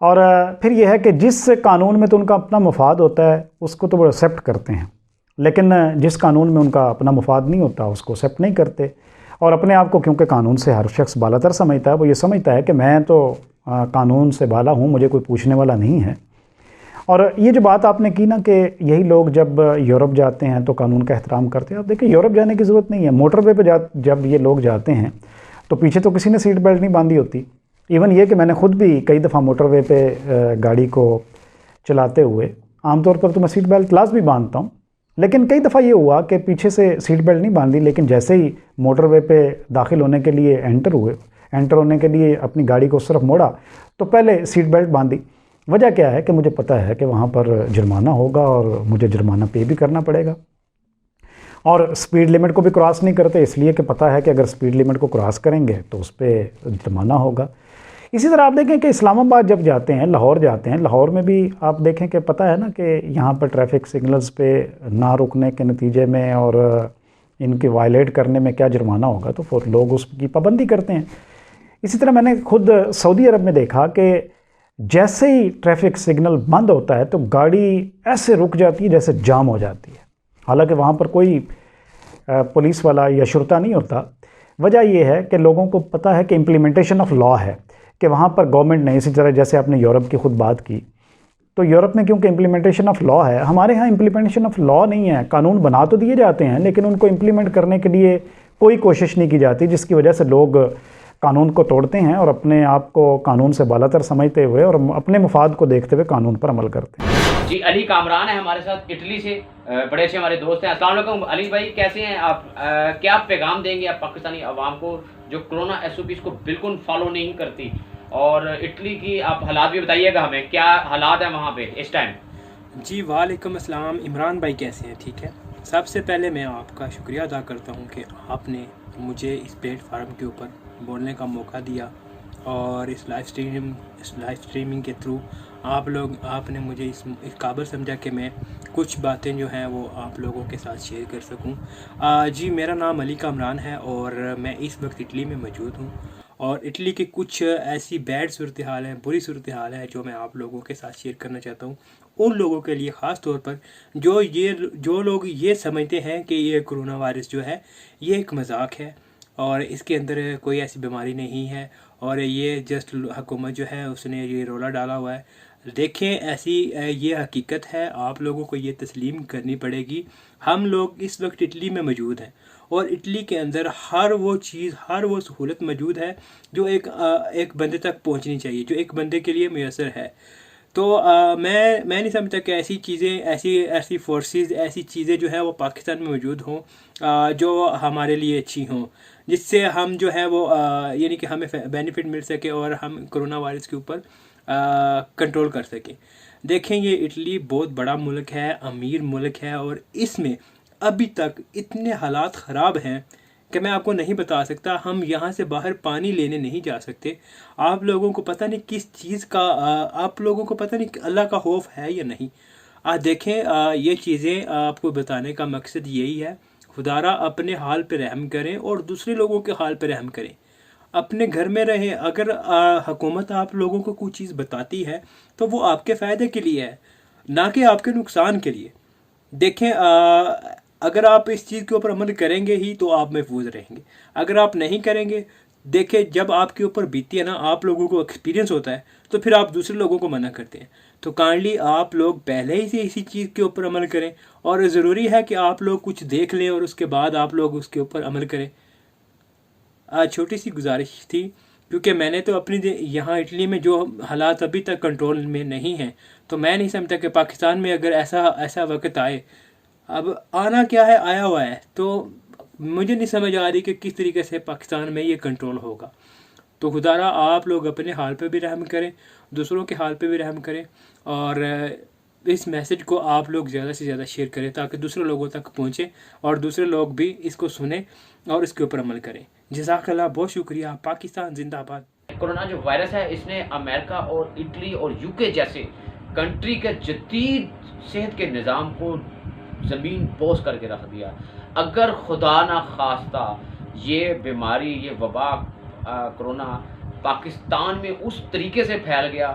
اور پھر یہ ہے کہ جس قانون میں تو ان کا اپنا مفاد ہوتا ہے اس کو تو وہ ایکسیپٹ کرتے ہیں، لیکن جس قانون میں ان کا اپنا مفاد نہیں ہوتا اس کو ایکسیپٹ نہیں کرتے، اور اپنے آپ کو کیونکہ قانون سے ہر شخص بالا تر سمجھتا ہے، وہ یہ سمجھتا ہے کہ میں تو قانون سے بالا ہوں، مجھے کوئی پوچھنے والا نہیں ہے۔ اور یہ جو بات آپ نے کی نا کہ یہی لوگ جب یورپ جاتے ہیں تو قانون کا احترام کرتے ہیں، اب دیکھیں یورپ جانے کی ضرورت نہیں ہے، موٹر وے پہ جب یہ لوگ جاتے ہیں تو پیچھے تو کسی نے سیٹ بیلٹ نہیں باندھی ہوتی۔ ایون یہ کہ میں نے خود بھی کئی دفعہ موٹر وے پہ گاڑی کو چلاتے ہوئے عام طور پر تو میں سیٹ بیلٹ لازمی باندھتا ہوں، لیکن کئی دفعہ یہ ہوا کہ پیچھے سے سیٹ بیلٹ نہیں باندھی، لیکن جیسے ہی موٹر وے پہ داخل ہونے کے لیے انٹر ہونے کے لیے اپنی گاڑی کو اس طرف موڑا تو پہلے سیٹ بیلٹ باندھی۔ وجہ کیا ہے کہ مجھے پتہ ہے کہ وہاں پر جرمانہ ہوگا اور مجھے جرمانہ پے بھی کرنا پڑے گا، اور سپیڈ لیمٹ کو بھی کراس نہیں کرتے اس لیے کہ پتہ ہے کہ اگر سپیڈ لیمٹ کو کراس کریں گے تو اس پہ جرمانہ ہوگا۔ اسی طرح آپ دیکھیں کہ اسلام آباد جب جاتے ہیں، لاہور جاتے ہیں، لاہور میں بھی آپ دیکھیں کہ پتہ ہے نا کہ یہاں پر ٹریفک سگنلز پہ نہ رکنے کے نتیجے میں اور ان کے وائلیٹ کرنے میں کیا جرمانہ ہوگا، تو لوگ اس کی پابندی کرتے ہیں۔ اسی طرح میں نے خود سعودی عرب میں دیکھا کہ جیسے ہی ٹریفک سگنل بند ہوتا ہے تو گاڑی ایسے رک جاتی ہے جیسے جام ہو جاتی ہے، حالانکہ وہاں پر کوئی پولیس والا یا شرطہ نہیں ہوتا۔ وجہ یہ ہے کہ لوگوں کو پتہ ہے کہ امپلیمنٹیشن آف لا ہے، کہ وہاں پر گورنمنٹ نے، اسی طرح جیسے آپ نے یورپ کی خود بات کی، تو یورپ میں کیونکہ امپلیمنٹیشن آف لا ہے، ہمارے ہاں امپلیمنٹیشن آف لا نہیں ہے، قانون بنا تو دیے جاتے ہیں لیکن ان کو امپلیمنٹ کرنے کے لیے کوئی کوشش نہیں کی جاتی، جس کی وجہ سے لوگ قانون کو توڑتے ہیں اور اپنے آپ کو قانون سے بالا تر سمجھتے ہوئے اور اپنے مفاد کو دیکھتے ہوئے قانون پر عمل کرتے ہیں۔ جی علی کامران ہے ہمارے ساتھ اٹلی سے، بڑے اچھے ہمارے دوست ہیں۔ السلام علیکم علی بھائی، کیسے ہیں آپ؟ کیا پیغام دیں گے آپ پاکستانی عوام کو جو کرونا SOPs کو بالکل فالو نہیں کرتی، اور اٹلی کی آپ حالات بھی بتائیے گا ہمیں، کیا حالات ہیں وہاں پہ اس ٹائم؟ جی وعلیکم السلام، عمران بھائی کیسے ہیں؟ ٹھیک ہے۔ سب سے پہلے میں آپ کا شکریہ ادا کرتا ہوں کہ آپ نے مجھے اس پلیٹ فارم کے اوپر بولنے کا موقع دیا، اور اس لائیو اسٹریمنگ کے تھرو آپ نے مجھے اس قابل سمجھا کہ میں کچھ باتیں جو ہیں وہ آپ لوگوں کے ساتھ شیئر کر سکوں۔ جی میرا نام علی کامران ہے اور میں اس وقت اٹلی میں موجود ہوں، اور اٹلی کی کچھ ایسی بیڈ صورتحال ہیں، بری صورتحال ہے جو میں آپ لوگوں کے ساتھ شیئر کرنا چاہتا ہوں، ان لوگوں کے لیے خاص طور پر جو لوگ یہ سمجھتے ہیں کہ یہ کرونا وائرس جو ہے یہ ایک مذاق ہے اور اس کے اندر کوئی ایسی بیماری نہیں ہے، اور یہ جسٹ حکومت جو ہے اس نے یہ رولا ڈالا ہوا ہے۔ دیکھیں ایسی یہ حقیقت ہے، آپ لوگوں کو یہ تسلیم کرنی پڑے گی۔ ہم لوگ اس وقت اٹلی میں موجود ہیں، اور اٹلی کے اندر ہر وہ چیز، ہر وہ سہولت موجود ہے جو ایک بندے تک پہنچنی چاہیے، جو ایک بندے کے لیے میسر ہے۔ تو میں نہیں سمجھتا کہ ایسی چیزیں، ایسی فورسز، ایسی چیزیں جو ہے وہ پاکستان میں موجود ہوں جو ہمارے لیے اچھی ہوں، جس سے ہم جو ہے وہ یعنی کہ ہمیں بینیفٹ مل سکے اور ہم کرونا وائرس کے اوپر کنٹرول کر سکیں۔ دیکھیں یہ اٹلی بہت بڑا ملک ہے، امیر ملک ہے، اور اس میں ابھی تک اتنے حالات خراب ہیں کہ میں آپ کو نہیں بتا سکتا۔ ہم یہاں سے باہر پانی لینے نہیں جا سکتے۔ آپ لوگوں کو پتہ نہیں کس چیز کا، آپ لوگوں کو پتہ نہیں اللہ کا خوف ہے یا نہیں۔ دیکھیں یہ چیزیں آپ کو بتانے کا مقصد یہی ہے، خدارا اپنے حال پہ رحم کریں اور دوسرے لوگوں کے حال پہ رحم کریں، اپنے گھر میں رہیں۔ اگر حکومت آپ لوگوں کو کوئی چیز بتاتی ہے تو وہ آپ کے فائدے کے لیے ہے، نہ کہ آپ کے نقصان کے لیے۔ دیکھیں اگر آپ اس چیز کے اوپر عمل کریں گے ہی تو آپ محفوظ رہیں گے، اگر آپ نہیں کریں گے، دیکھیں جب آپ کے اوپر بیتی ہے نا، آپ لوگوں کو ایکسپیرینس ہوتا ہے تو پھر آپ دوسرے لوگوں کو منع کرتے ہیں۔ تو کائنڈلی آپ لوگ پہلے ہی سے اسی چیز کے اوپر عمل کریں، اور ضروری ہے کہ آپ لوگ کچھ دیکھ لیں اور اس کے بعد آپ لوگ اس کے اوپر عمل کریں۔ چھوٹی سی گزارش تھی، کیونکہ میں نے تو اپنی یہاں اٹلی میں جو حالات ابھی تک کنٹرول میں نہیں ہیں، تو میں نہیں سمجھتا کہ پاکستان میں اگر ایسا وقت آئے، اب آنا کیا ہے، آیا ہوا ہے، تو مجھے نہیں سمجھ آ رہی کہ کس طریقے سے پاکستان میں یہ کنٹرول ہوگا۔ تو خدارا آپ لوگ اپنے حال پہ بھی رحم کریں، دوسروں کے حال پہ بھی رحم کریں، اور اس میسج کو آپ لوگ زیادہ سے زیادہ شیئر کریں تاکہ دوسرے لوگوں تک پہنچے اور دوسرے لوگ بھی اس کو سنیں اور اس کے اوپر عمل کریں۔ جزاک اللہ، بہت شکریہ۔ پاکستان زندہ باد۔ کورونا جو وائرس ہے اس نے امریکہ اور اٹلی اور UK جیسے کنٹری کے جدید صحت کے نظام کو زمین بوس کر کے رکھ دیا۔ اگر خدا نہ خواستہ یہ بیماری، یہ وبا کرونا پاکستان میں اس طریقے سے پھیل گیا